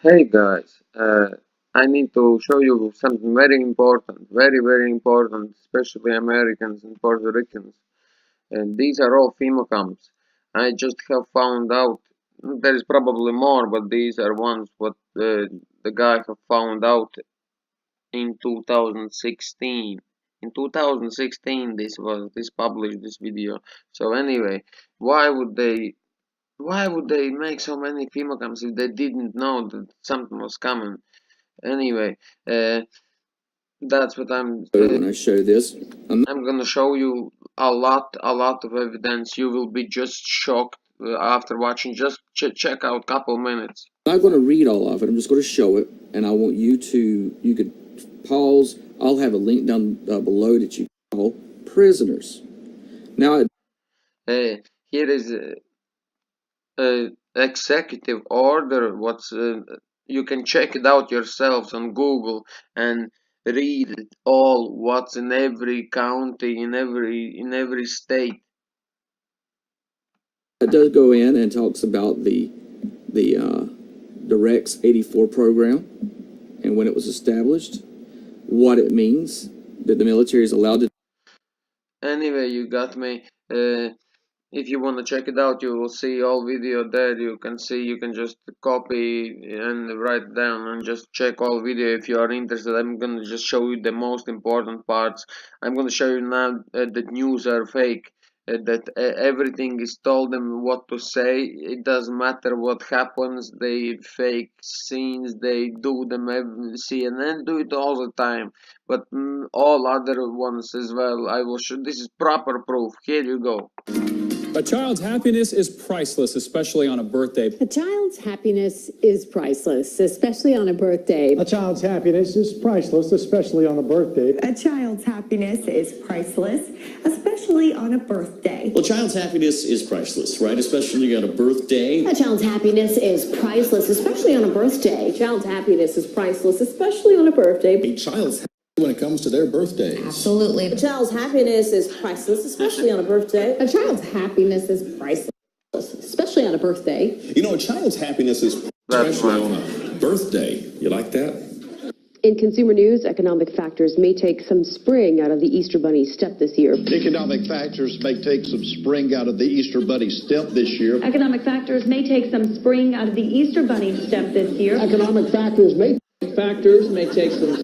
Hey guys, I need to show you something very important, very important, especially Americans and Puerto Ricans. And these are all FEMA camps. I just have found out, there is probably more, but these are ones what the guy have found out in 2016. In 2016, this published this video. So anyway, why would they why would they make so many FEMA camps if they didn't know that something was coming? Anyway, uh, that's what when I show this. I'm gonna show you a lot of evidence. You will be just shocked after watching. Just check out couple minutes. I'm not going to read all of it. I'm just going to show it, and I want you could pause. I'll have a link down below that you can call prisoners. Now, Here is a executive order. You can check it out yourselves on Google and read it all. What's in every county, in every state. it does go in and talks about the Rex 84 program and when it was established, what it means that the military is allowed to. Anyway, you got me. If you want to check it out, you will see all video there. You can just copy and write down and just check all video if you are interested. I'm gonna just show you the most important parts. I'm gonna show you now that news are fake. That everything is told them what to say. It doesn't matter what happens. They fake scenes. They do them. CNN do it all the time, but all other ones as well. I will show. This is proper proof. Here you go. A child's happiness is priceless, especially on a birthday. A child's happiness is priceless, especially on a birthday. A child's happiness is priceless, especially on a birthday. A child's happiness is priceless, especially on a birthday. Well, a child's happiness is priceless, right? Especially on a birthday. A child's happiness is priceless, especially on a birthday. A child's happiness is priceless, especially on a birthday. A child's when it comes to their birthdays. Absolutely. A child's happiness is priceless, especially on a birthday. A child's happiness is priceless, especially on a birthday. You know, a child's happiness is especially on a birthday. You like that? In consumer news, economic factors may take some spring out of the Easter Bunny step this year. Economic factors may take some spring out of the Easter Bunny step this year. Economic factors may take some spring out of the Easter Bunny step this year. Economic factors may take some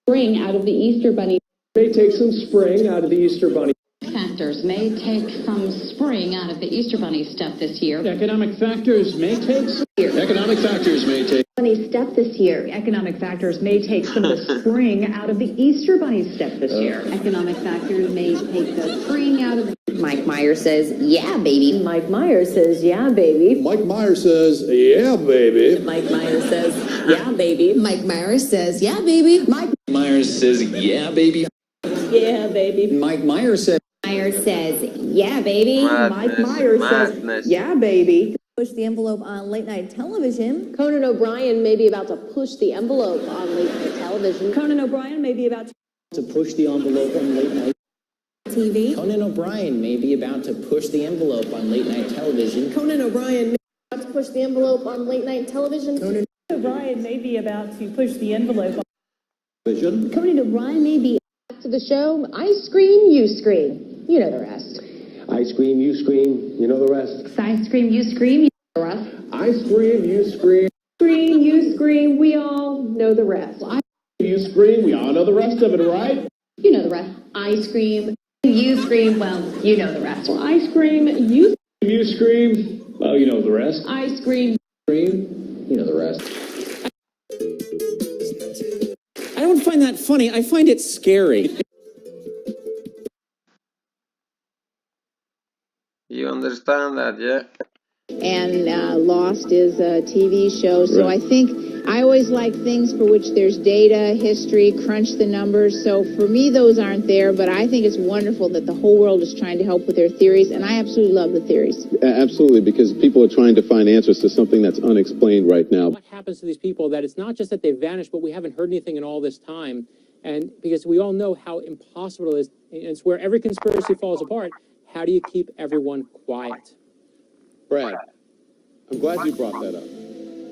spring out of the Easter Bunny. May take some spring out of the Easter Bunny. Factors may take some spring out of the Easter Bunny step this year. Economic factors may take some. Economic factors may take. Bunny step this year. Economic factors may take some of the spring out of the Easter Bunny step this year. Economic factors may take the spring out of the... Mike Myers says, yeah, baby. Mike Myers says, yeah, baby. Mike Myers says, yeah, baby. Mike Myers says, yeah, baby. Mike Myers says, yeah, baby. Mike Myers says, yeah, baby. Yeah, baby. Mike Myers says, yeah, baby. Mike Myers says, yeah, baby. Push the envelope on late night television. Conan O'Brien may be about to push the envelope on late night television. Conan O'Brien may be about to push the envelope on late night TV. Conan O'Brien may be about to push the envelope on late night television. Conan O'Brien may be about to push the envelope on late night television. Conan O'Brien may be about to push the envelope on Vision. Conan O'Brien may be after the show. I scream, you scream. You know the rest. I scream, you scream, you know the rest. I scream, you scream, you know the rest. I scream, you scream. Scream, you scream, we all know the rest. You scream, we all know the rest of it, right? You know the rest. I scream, you scream, well, you know the rest. Well, I scream, you scream. You scream, well, you know the rest. I scream, scream, you know the rest. I don't find that funny. I find it scary. You understand that, yeah? And Lost is a TV show, so I think I always like things for which there's data, history, crunch the numbers. So for me, those aren't there, but I think it's wonderful that the whole world is trying to help with their theories, and I absolutely love the theories. Absolutely, because people are trying to find answers to something that's unexplained right now. What happens to these people that it's not just that they've vanished, but we haven't heard anything in all this time, and because we all know how impossible it is, and it's where every conspiracy falls apart. How do you keep everyone quiet? Brad, I'm glad you brought that up.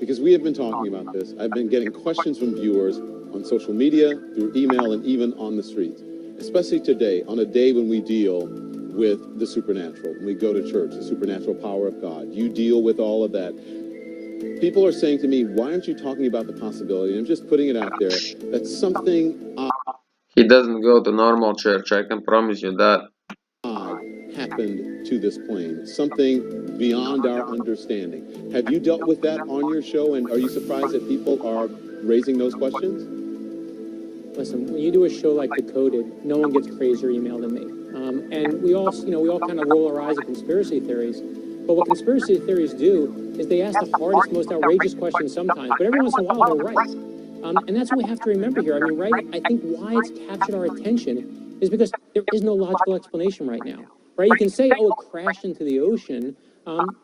because we have been talking about this. I've been getting questions from viewers on social media, through email, and even on the streets, especially today, on a day when we deal with the supernatural. When we go to church, the supernatural power of God. You deal with all of that. People are saying to me, why aren't you talking about the possibility? And I'm just putting it out there that something He doesn't go to normal church, I can promise you that. happened to this plane, something beyond our understanding. Have you dealt with that on your show, and are you surprised that people are raising those questions? Listen, when you do a show like Decoded, no one gets crazier email than me. And we all kind of roll our eyes at conspiracy theories. But what conspiracy theories do is they ask the hardest, most outrageous questions sometimes, but every once in a while they're right. And that's what we have to remember here. I mean, right? I think why it's captured our attention is because there is no logical explanation right now, right? You can say, oh, it crashed into the ocean,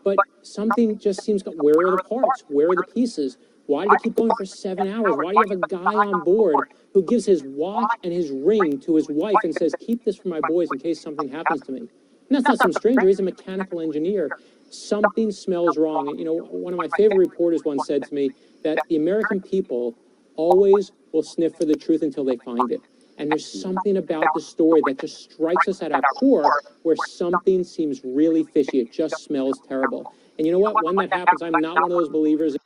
but something just seems, where are the parts? Where are the pieces? Why did it keep going for 7 hours? Why do you have a guy on board who gives his watch and his ring to his wife and says, keep this for my boys in case something happens to me? And that's not some stranger. He's a mechanical engineer. Something smells wrong. And, one of my favorite reporters once said to me that the American people always will sniff for the truth until they find it. And there's something about the story that just strikes us at our core where something seems really fishy. It just smells terrible. And you know what? When that happens, I'm not one of those believers.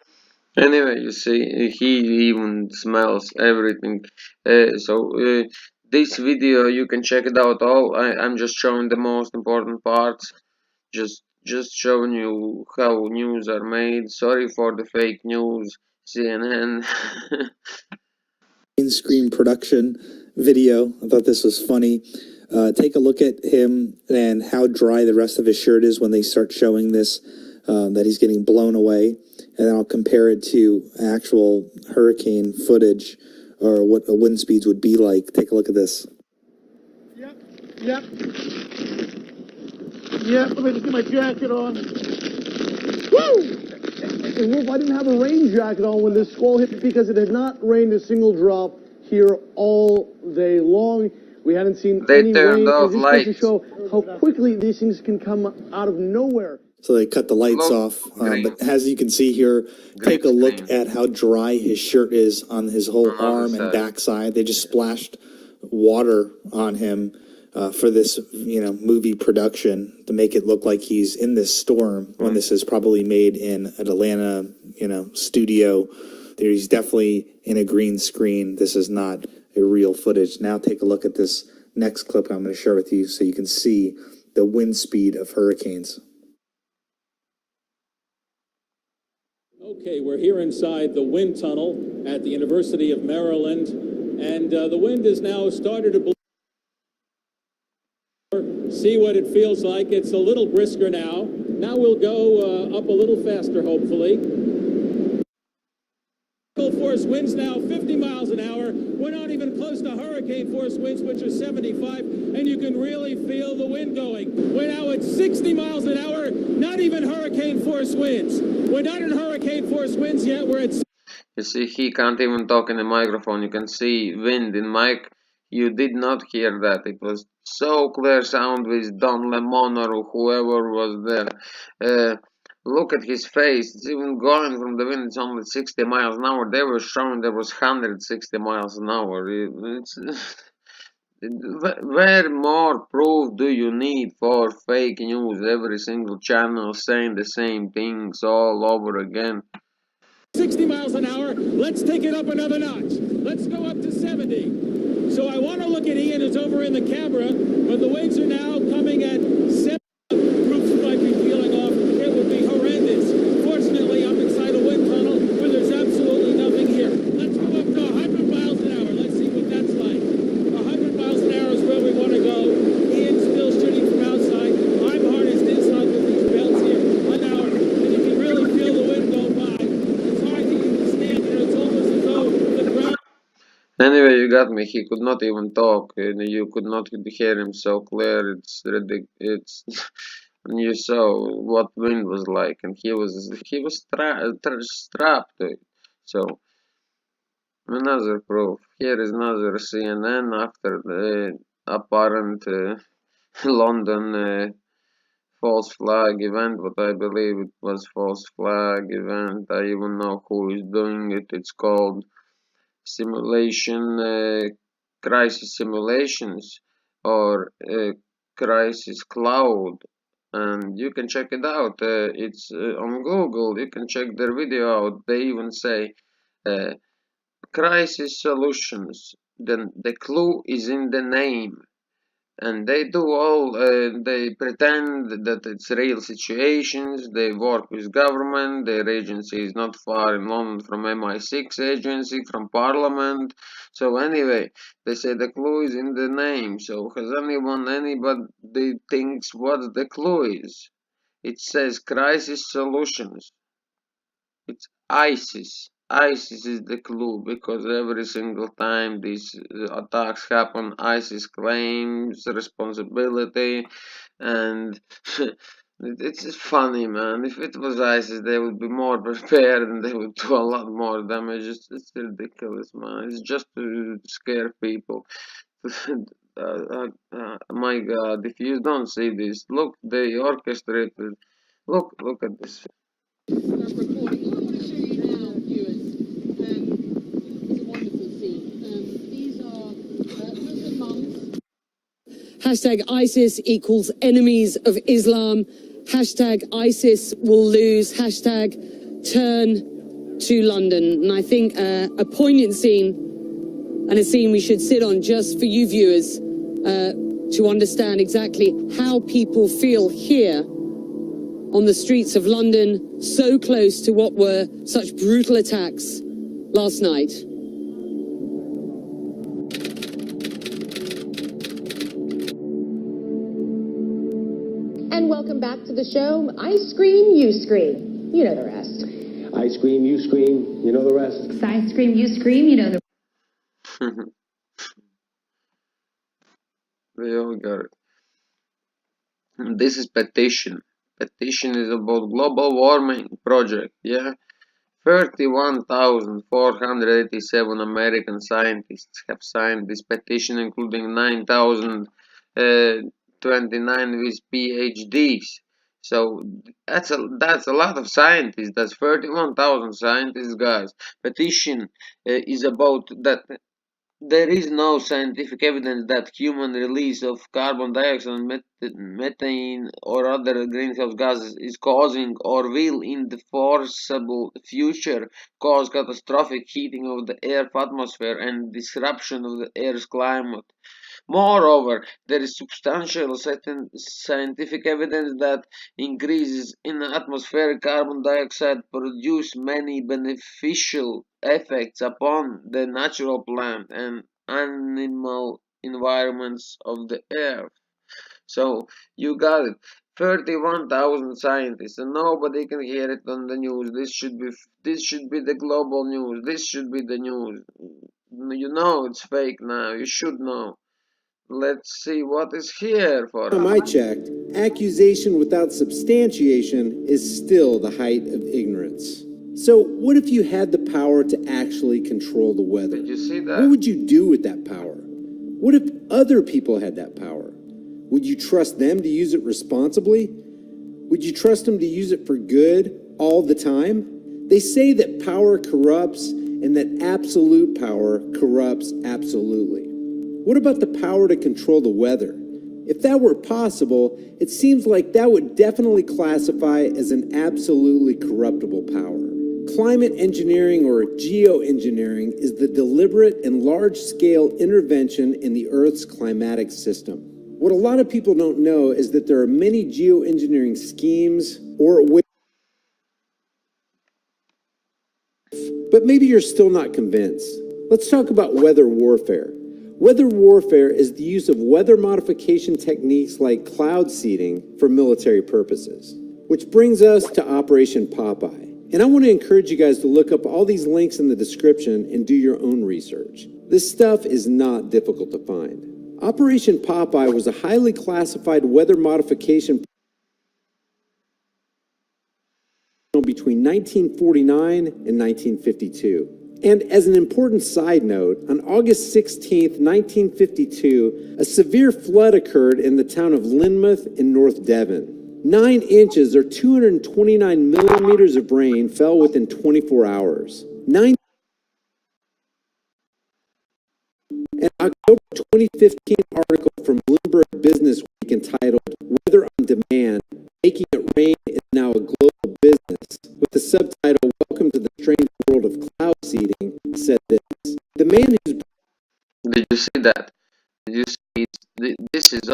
Anyway, you see, he even smells everything. This video, you can check it out all. I'm just showing the most important parts. Just showing you how news are made. Sorry for the fake news, CNN. In-screen production video. I thought this was funny. Take a look at him and how dry the rest of his shirt is when they start showing this, that he's getting blown away. And then I'll compare it to actual hurricane footage or what the wind speeds would be like. Take a look at this. Yep. Let me just get my jacket on. Woo! And Wolf, I didn't have a rain jacket on when this squall hit because it had not rained a single drop here all day long. We hadn't seen any rain. Off it just goes to show how quickly these things can come out of nowhere. So they cut the lights off, but as you can see here, take a look at how dry his shirt is on his whole arm and backside. They just splashed water on him for this, movie production to make it look like he's in this storm when this is probably made in an Atlanta, studio. He's definitely in a green screen. This is not a real footage. Now take a look at this next clip I'm going to share with you so you can see the wind speed of hurricanes. Okay, we're here inside the wind tunnel at the University of Maryland, and the wind has now started to blow. See what it feels like. It's a little brisker now. Now we'll go up a little faster, hopefully. Force winds now 50 miles an hour. We're not even close to hurricane force winds, which are 75, and you can really feel the wind going. We're now at 60 miles an hour, not even hurricane force winds. We're not in hurricane force winds yet. We're at... You see, he can't even talk in the microphone. You can see wind in mic. You did not hear that. It was so clear sound with Don Lemon or whoever was there. Look at his face. It's even going from the wind. It's only 60 miles an hour. They were showing there was 160 miles an hour. Where more proof do you need for fake news? Every single channel saying the same things all over again. 60 miles an hour. Let's take it up another notch. Let's go up to 70. So I want to look at Ian, who's over in the camera, but the winds are now coming at 70. Roofs might be peeling off. It would be horrendous. Fortunately, I'm inside a wind tunnel where there's absolutely nothing here. Let's go up to 100 miles an hour. Let's see what that's like. 100 miles an hour is where we want to go. Ian's still shooting from outside. I'm harnessed inside with these belts here. 1 hour. And you can really feel the wind go by. Anyway, you got me. He could not even talk, and you could not hear him so clear. It's ridiculous. You saw what wind was like, and he was strapped to it. So another proof. Here is another CNN after the apparent London false flag event, but I believe it was false flag event. I even know who is doing it. It's called simulation, crisis simulations, or crisis cloud, and you can check it out. It's on Google. You can check their video out. They even say crisis solutions. Then the clue is in the name. And they do all, they pretend that it's real situations, they work with government, their agency is not far in London from MI6 agency, from Parliament. So anyway, they say the clue is in the name. So has anybody thinks what the clue is? It says crisis solutions. It's ISIS. ISIS is the clue, because every single time these attacks happen, ISIS claims responsibility, and it's just funny, man. If it was ISIS, they would be more prepared and they would do a lot more damage. It's ridiculous, man. It's just to scare people. My God, if you don't see this, look, they orchestrated. Look at this. Hashtag ISIS equals enemies of Islam. Hashtag ISIS will lose. Hashtag turn to London. And I think a poignant scene, and a scene we should sit on just for you viewers to understand exactly how people feel here on the streets of London, so close to what were such brutal attacks last night. And welcome back to the show. I scream, you scream. You know the rest. I scream, you scream, you know the rest. I scream, you scream, you know the We all got it. And this is petition. Petition is about global warming project, yeah? 31,487 American scientists have signed this petition, including 9,029 with PhDs. So that's a lot of scientists. That's 31,000 scientists, guys. Petition is about that. There is no scientific evidence that human release of carbon dioxide, methane, or other greenhouse gases is causing or will in the foreseeable future cause catastrophic heating of the Earth's atmosphere and disruption of the Earth's climate. Moreover, there is substantial scientific evidence that increases in atmospheric carbon dioxide produce many beneficial effects upon the natural plant and animal environments of the earth. So you got it. 31,000 scientists, and nobody can hear it on the news. This should be the global news. This should be the news. You know it's fake now. You should know. Let's see what is here for us. Last time I checked, accusation without substantiation is still the height of ignorance. So what if you had the power to actually control the weather? Did you see that? What would you do with that power? What if other people had that power? Would you trust them to use it responsibly? Would you trust them to use it for good all the time? They say that power corrupts and that absolute power corrupts absolutely. What about the power to control the weather? If that were possible, it seems like that would definitely classify as an absolutely corruptible power. Climate engineering, or geoengineering, is the deliberate and large-scale intervention in the Earth's climatic system. What a lot of people don't know is that there are many geoengineering schemes or ways. But maybe you're still not convinced. Let's talk about weather warfare. Weather warfare is the use of weather modification techniques like cloud seeding for military purposes. Which brings us to Operation Popeye. And I want to encourage you guys to look up all these links in the description and do your own research. This stuff is not difficult to find. Operation Popeye was a highly classified weather modification between 1949 and 1952. And as an important side note, on August 16th, 1952, a severe flood occurred in the town of Lynmouth in North Devon. 9 inches or 229 millimeters of rain fell within 24 hours. An October 2015 article from Bloomberg Business Week entitled Weather on Demand, Making It Rain is Now a Global Business, with the subtitle Welcome to the Strange World of Cloud Seeding, said this. The man who's... Did you see that? Did you see? This is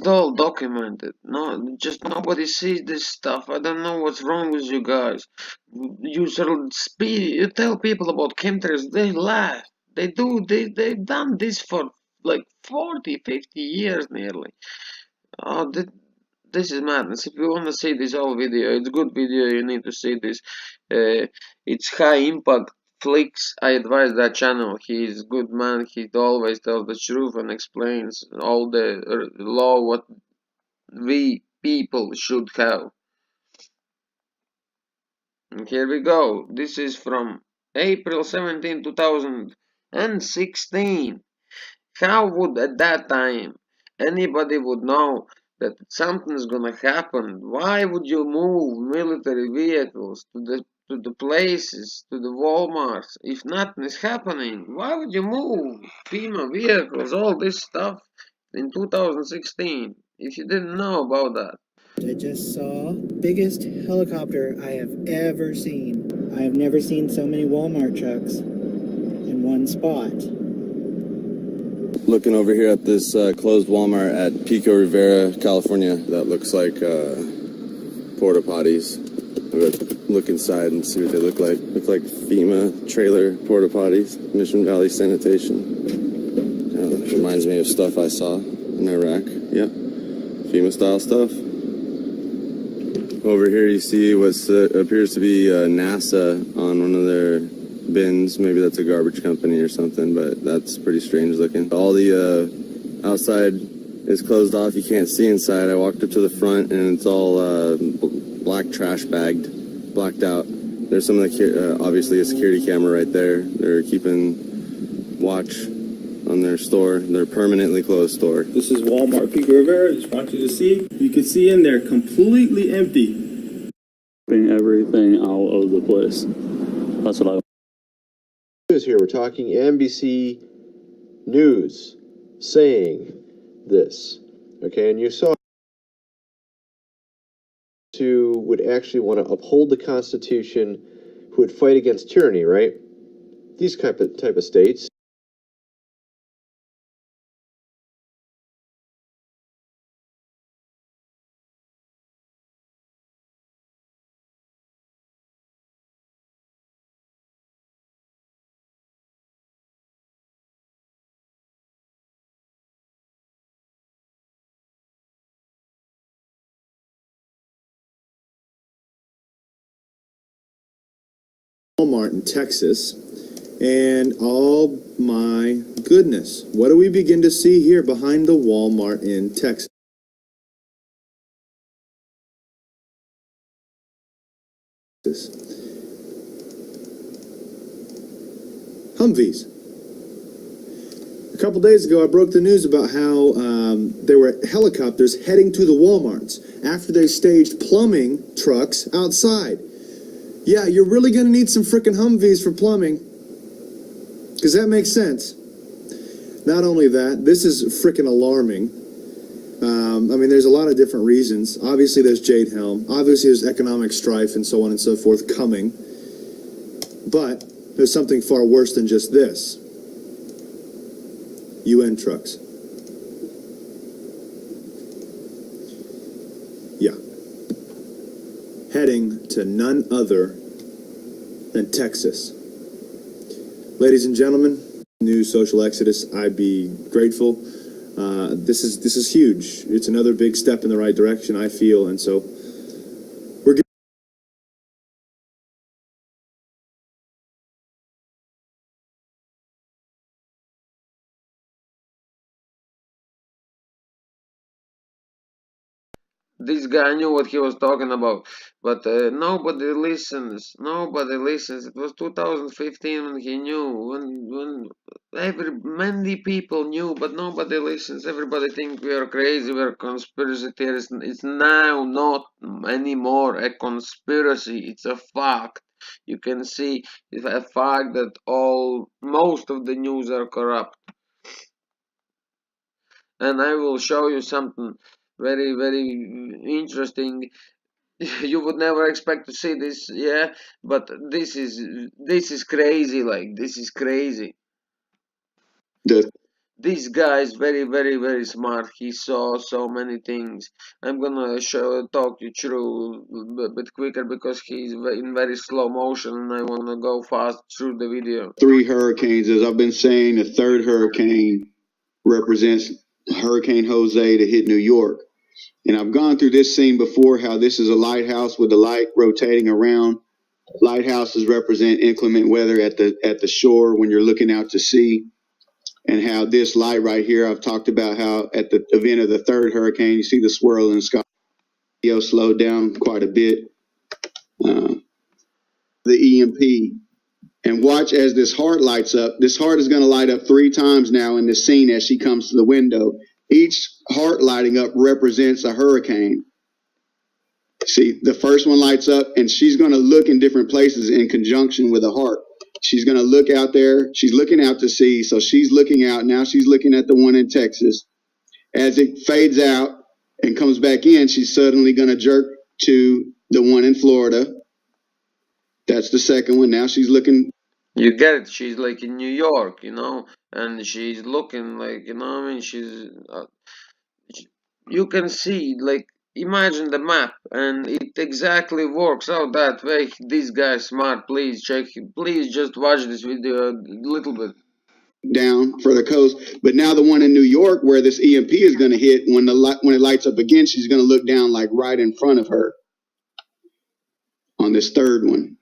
all documented. No, just nobody sees this stuff. I don't know what's wrong with you guys. You tell people about chemtrails, they laugh. They've done this for like 40, 50 years nearly. Oh, this is madness. If you want to see this whole video, it's a good video, you need to see this. It's high impact flicks. I advise that channel. He's a good man. He always tells the truth and explains all the law what we people should have. And here we go. This is from April 17, 2016. How would at that time anybody would know that something's gonna happen? Why would you move military vehicles to the places, to the Walmarts, if nothing is happening? Why would you move FEMA vehicles, all this stuff in 2016 if you didn't know about that? I just saw biggest helicopter I have ever seen. I have never seen so many Walmart trucks in one spot. Looking over here at this closed Walmart at Pico Rivera, California. That looks like porta potties. Look inside and see what they look like. Look like FEMA trailer porta potties. Mission Valley Sanitation. Reminds me of stuff I saw in Iraq. Yeah, FEMA style stuff. Over here you see what appears to be NASA on one of their bins. Maybe that's a garbage company or something, but that's pretty strange looking. All the outside is closed off. You can't see inside. I walked up to the front and it's all black trash bagged, blacked out. There's some of the, obviously a security camera right there. They're keeping watch on their store, their permanently closed store. This is Walmart Pico Rivera. Just want you to see. You can see in there completely empty. Everything out of the place. That's what I. News here. We're talking NBC News saying this. Okay, and you saw who would actually want to uphold the Constitution, who would fight against tyranny, right? These type of states. Walmart in Texas, and oh my goodness, what do we begin to see here behind the Walmart in Texas? Humvees. A couple days ago, I broke the news about how there were helicopters heading to the Walmarts after they staged plumbing trucks outside. Yeah, you're really going to need some frickin' Humvees for plumbing. Because that makes sense. Not only that, this is frickin' alarming. I mean, there's a lot of different reasons. Obviously, there's Jade Helm. Obviously, there's economic strife and so on and so forth coming. But there's something far worse than just this. UN trucks. Yeah. Heading to none other than Texas. Ladies and gentlemen, new social exodus, I'd be grateful. This is huge. It's another big step in the right direction, I feel, and so we're good. This guy knew what he was talking about, but nobody listens. Nobody listens. It was 2015 when he knew, when many people knew, but nobody listens. Everybody think we are crazy, we are conspiracy theorists. It's now not anymore a conspiracy. It's a fact. You can see it's a fact that most of the news are corrupt. And I will show you something very, very interesting. You would never expect to see this, yeah, but this is crazy. Like, this is crazy. This guy is very, very, very smart. He saw so many things. I'm gonna talk you through a bit quicker because he's in very slow motion and I wanna go fast through the video. 3 hurricanes, as I've been saying, the third hurricane represents Hurricane Jose to hit New York. And I've gone through this scene before, how this is a lighthouse with the light rotating around. Lighthouses represent inclement weather at the shore when you're looking out to sea. And how this light right here, I've talked about how at the event of the third hurricane, you see the swirl in the sky. Video slowed down quite a bit. The EMP. And watch as this heart lights up. This heart is going to light up 3 times now in this scene as she comes to the window. Each heart lighting up represents a hurricane. See, the first one lights up and she's going to look in different places in conjunction with a heart. She's going to look out there. She's looking out to sea. So she's looking out. Now she's looking at the one in Texas. As it fades out and comes back in, she's suddenly going to jerk to the one in Florida. That's the second one. Now she's looking. You get it. She's like in New York, and she's looking like, I mean, you can see, like, imagine the map, and it exactly works out that way. This guy's smart. Please check. Please just watch this video a little bit. Down for the coast, but now the one in New York where this EMP is going to hit, when it lights up again, she's going to look down like right in front of her on this third one.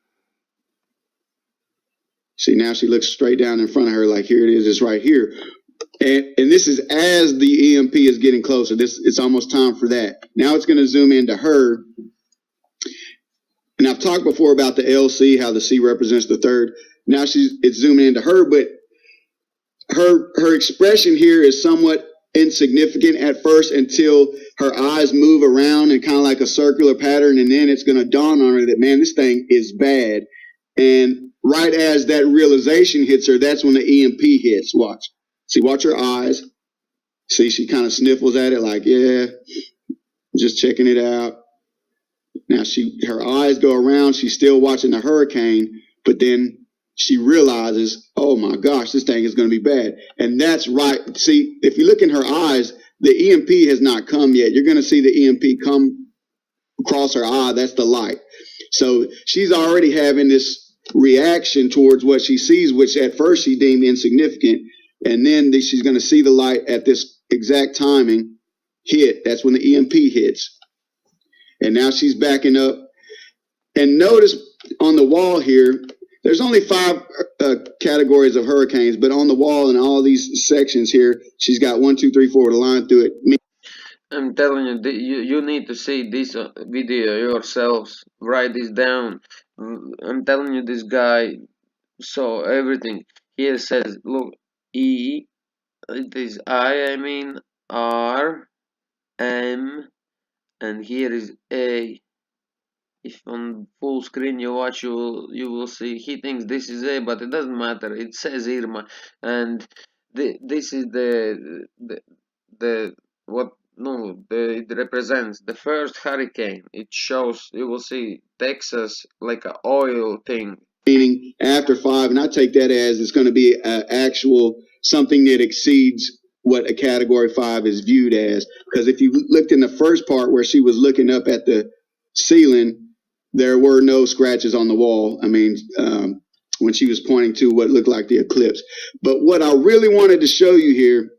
See, now she looks straight down in front of her like, here it is, it's right here. And this is as the EMP is getting closer. It's almost time for that. Now it's going to zoom into her. And I've talked before about the LC, how the C represents the third. Now it's zooming into her, but her expression here is somewhat insignificant at first until her eyes move around in kind of like a circular pattern, and then it's going to dawn on her that, man, this thing is bad. And right as that realization hits her, that's when the EMP hits. Watch. See, watch her eyes. See, she kind of sniffles at it like, yeah, just checking it out. Now her eyes go around. She's still watching the hurricane, but then she realizes, oh my gosh, this thing is going to be bad. And that's right. See, if you look in her eyes, the EMP has not come yet. You're going to see the EMP come across her eye. That's the light. So she's already having this reaction towards what she sees, which at first she deemed insignificant. And then she's going to see the light at this exact timing hit. That's when the EMP hits. And now she's backing up. And notice on the wall here, there's only 5 categories of hurricanes, but on the wall in all these sections here, she's got 1, 2, 3, 4 with a line through it. I'm telling you, you need to see this video yourselves. Write this down. I'm telling you, this guy saw everything. Here says, look, E, it is I mean R, M, and here is A. If on full screen you watch, you will see he thinks this is A, but it doesn't matter. It says Irma, and this is the what no it represents the first hurricane. It shows, you will see Texas like a oil thing. Meaning after 5, and I take that as it's going to be actual something that exceeds what a category 5 is viewed as. Because if you looked in the first part where she was looking up at the ceiling, there were no scratches on the wall. I mean, when she was pointing to what looked like the eclipse. But what I really wanted to show you here,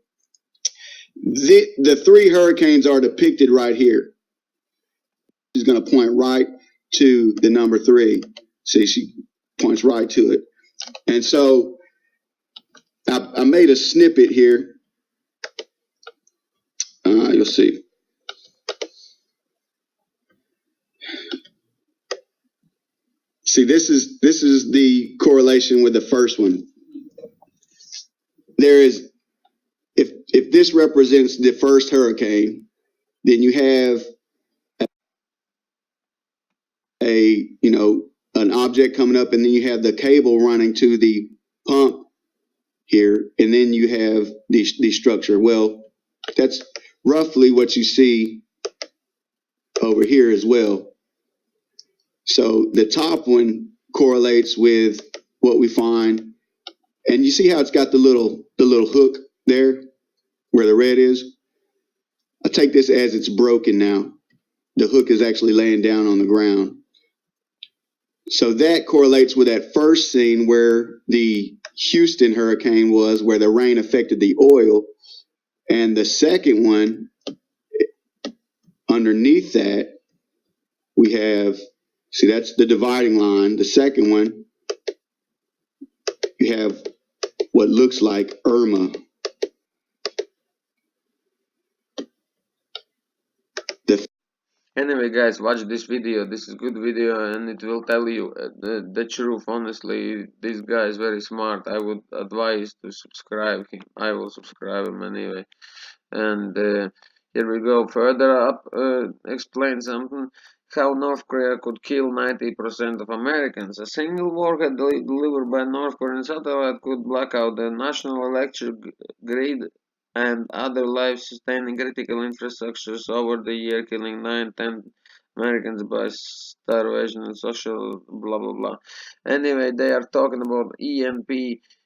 the 3 hurricanes are depicted right here. She's going to point right to the number 3. See, she points right to it. And so I made a snippet here. You'll see. See, this is the correlation with the first one. There is, if this represents the first hurricane, then you have an object coming up, and then you have the cable running to the pump here, and then you have the structure. Well, that's roughly what you see over here as well. So the top one correlates with what we find, and you see how it's got the little hook there where the red is. I take this as it's broken now. The hook is actually laying down on the ground. So that correlates with that first scene where the Houston hurricane was, where the rain affected the oil. And the second one, underneath that, we have, see, that's the dividing line. The second one, you have what looks like Irma. Anyway, guys, watch this video. This is good video, and it will tell you the truth. Honestly, this guy is very smart. I would advise to subscribe him. I will subscribe him anyway. And here we go. Further up, explain something. How North Korea could kill 90% of Americans. A single warhead delivered by North Korean satellite could black out the national electric grid and other life-sustaining critical infrastructures over the year, killing 9-10 Americans by starvation and social blah blah blah. Anyway, they are talking about EMP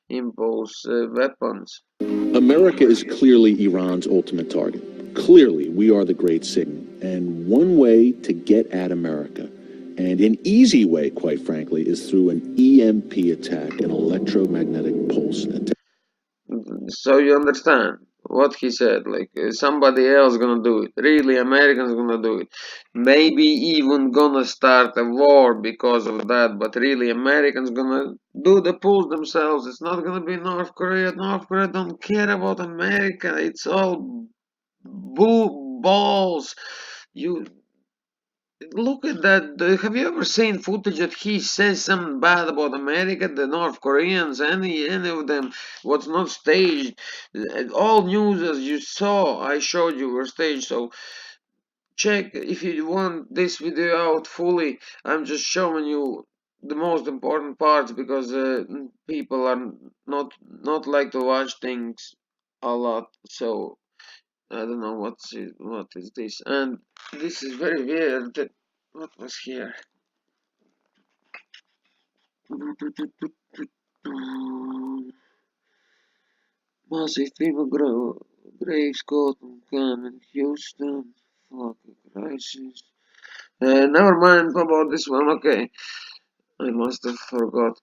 impulse weapons. America is clearly Iran's ultimate target. Clearly, we are the great signal. And one way to get at America, and an easy way, quite frankly, is through an EMP attack, an electromagnetic pulse attack. So you understand what he said, like somebody else gonna do it. Really, Americans gonna do it. Maybe even gonna start a war because of that, but really Americans gonna do the pulse themselves. It's not gonna be North Korea. North Korea don't care about America. It's all balls. You look at that. Have you ever seen footage that he says something bad about America, the North Koreans, any of them? What's not staged? All news as you saw, I showed you were staged. So check if you want this video out fully. I'm just showing you the most important parts because people are not like to watch things a lot. So I don't know what is this, and this is very weird. What was here? Massive FEMA graves caught in Houston. Fucking crisis. Never mind about this one. Okay, I must have forgot.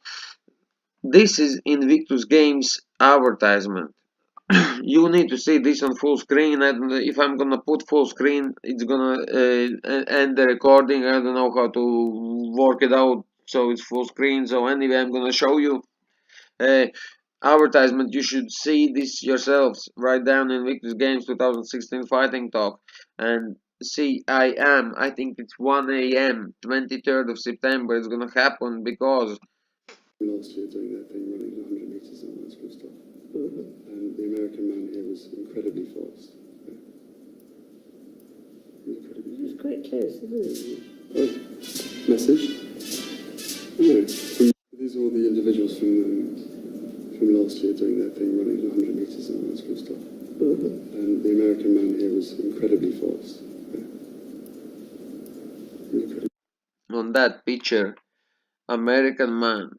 This is Invictus Games advertisement. You need to see this on full screen, and if I'm gonna put full screen, it's gonna end the recording. I don't know how to work it out so it's full screen. So anyway, I'm gonna show you advertisement. You should see this yourselves. Write down Invictus Games 2016 Fighting Talk and see I think it's 1 a.m. 23rd of September. It's gonna happen because Last year doing that thing running 100 meters and all that sort of stuff. And the American man here was incredibly fast. Incredibly fast. It's quite close, isn't it? Message? No. These are all the individuals from last year doing their thing running 100 meters and all that sort of stuff. And the American man here was incredibly fast. on that picture, American man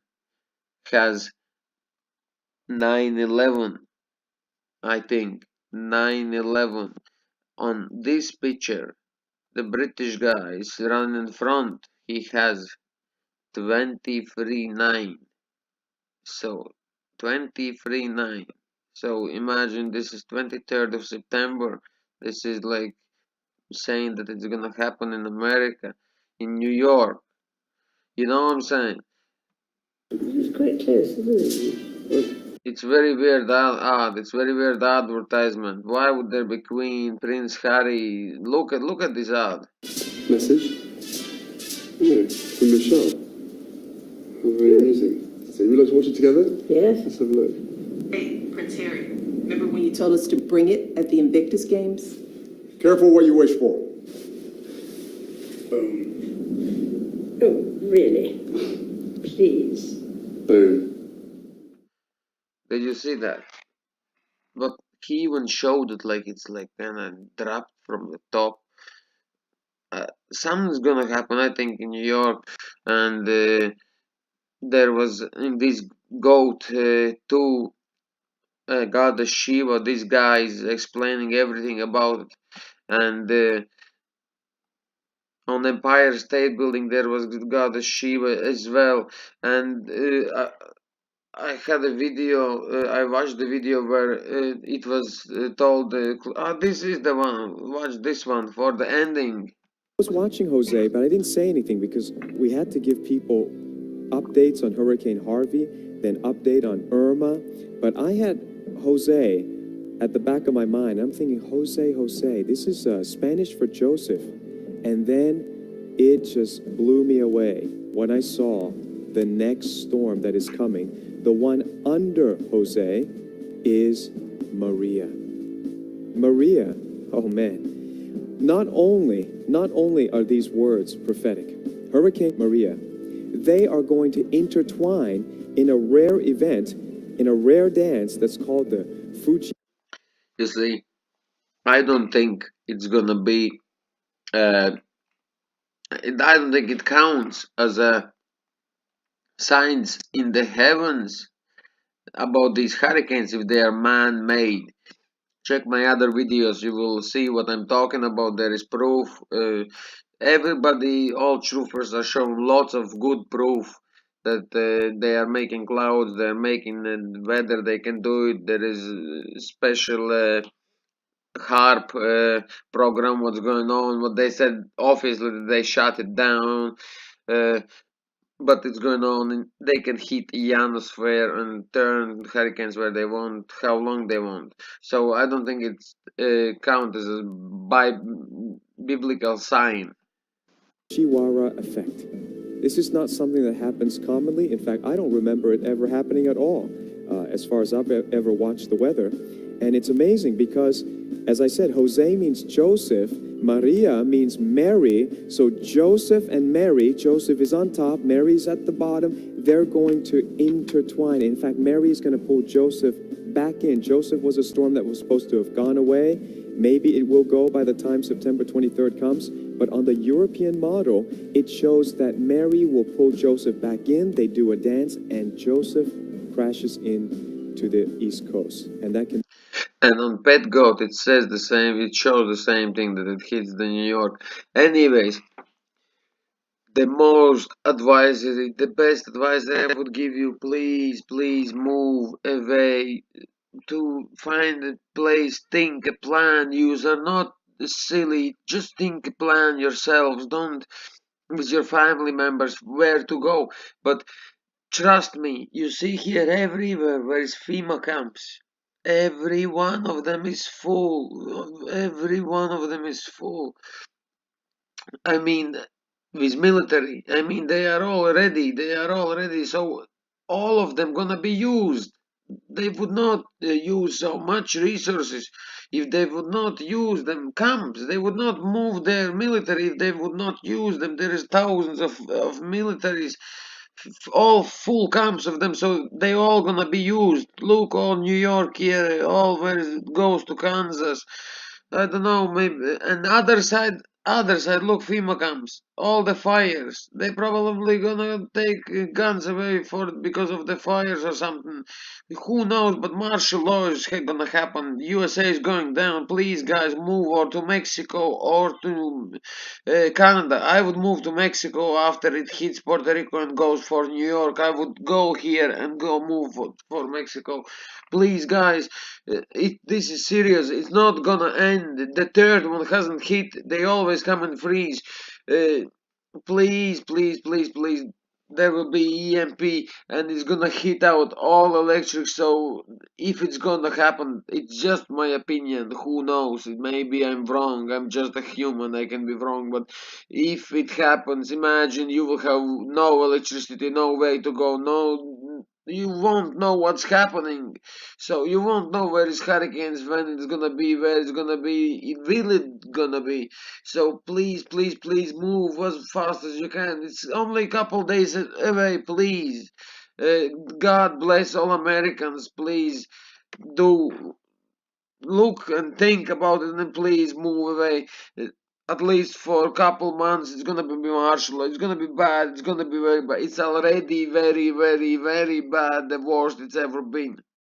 has 9/11, I think 9/11. On this picture, the British guy is running in front. He has 23/9. So 23/9. So imagine this is 23rd of September. This is like saying that it's gonna happen in America, in New York. You know what I'm saying? It's quite close, isn't it? It's very weird ad. It's very weird advertisement. Why would there be Queen, Prince Harry? Look at this ad. Message? No, from Michelle. So you like to watch it together? Yes. Let's have a look. Hey, Prince Harry, remember when you told us to bring it at the Invictus Games? Careful what you wish for. Oh, really? Please. Boom. Did you see that? But he even showed it like it's like kind of dropped from the top. Something's gonna happen, I think, in New York, and there was in this goat too. Goddess Shiva. This guy is explaining everything about it, and on Empire State Building there was Goddess Shiva as well, and I had a video. I watched the video where it was told, "This is the one. Watch this one for the ending." I was watching Jose, but I didn't say anything because we had to give people updates on Hurricane Harvey, then update on Irma. But I had Jose at the back of my mind. I'm thinking, Jose, this is Spanish for Joseph. And then it just blew me away when I saw the next storm that is coming. The one under Jose is Maria. Maria, oh man. Not only are these words prophetic, Hurricane Maria, they are going to intertwine in a rare event, in a rare dance that's called the Fuji. You see, I don't think it's gonna be. I don't think it counts as a signs in the heavens about these hurricanes if they are man-made. Check my other videos, you will see what I'm talking about. There is proof. Everybody, all truthers are showing lots of good proof that they are making clouds, they're making weather, they can do it. There is special HARP program, what's going on. What they said, obviously they shut it down. But it's going on, and they can hit ionosphere and turn hurricanes where they want, how long they want. So I don't think it's count as a biblical sign. Fujiwara effect. This is not something that happens commonly. In fact, I don't remember it ever happening at all, as far as I've ever watched the weather. And it's amazing because, as I said, Jose means Joseph, Maria means Mary. So Joseph and Mary, Joseph is on top, Mary's at the bottom. They're going to intertwine. In fact, Mary is going to pull Joseph back in. Joseph was a storm that was supposed to have gone away. Maybe it will go by the time September 23rd comes. But on the European model, it shows that Mary will pull Joseph back in. They do a dance, and Joseph crashes in to the East Coast. And that can. And on Pet Goat, it says the same. It shows the same thing, that it hits the New York. Anyways, the best advice that I would give you, please move away. To find a place, think a plan. You are not silly. Just think a plan yourselves. Don't with your family members where to go. But trust me, you see here everywhere where is FEMA camps. Every one of them is full. Every one of them is full. I mean, with military. I mean, they are all ready. They are all ready. So all of them gonna be used. They would not use so much resources if they would not use them camps. They would not move their military if they would not use them. There is thousands of militaries, all full camps of them, so they all gonna be used. Look, all New York here, all where it goes to Kansas. I don't know, maybe, and other side, look, FEMA camps, all the fires. They probably gonna take guns away because of the fires or something. Who knows? But martial law is gonna happen. USA is going down. Please, guys, move or to Mexico or to Canada. I would move to Mexico after it hits Puerto Rico and goes for New York. I would go here and go move for Mexico. Please, guys, this is serious. It's not gonna end. The third one hasn't hit. They always come and freeze. Please. There will be EMP and it's gonna hit out all electric. So if it's gonna happen, it's just my opinion. Who knows? Maybe I'm wrong. I'm just a human. I can be wrong. But if it happens, imagine you will have no electricity, no way to go, no You won't know what's happening. So you won't know where is hurricanes, when it's gonna be, where it's gonna be, really gonna be. So please, please, please move as fast as you can. It's only a couple days away, please. God bless all Americans, please do look and think about it and please move away. At least for a couple months, it's gonna be martial. It's gonna be bad. It's gonna be very bad. It's already very, very, very bad. The worst it's ever been.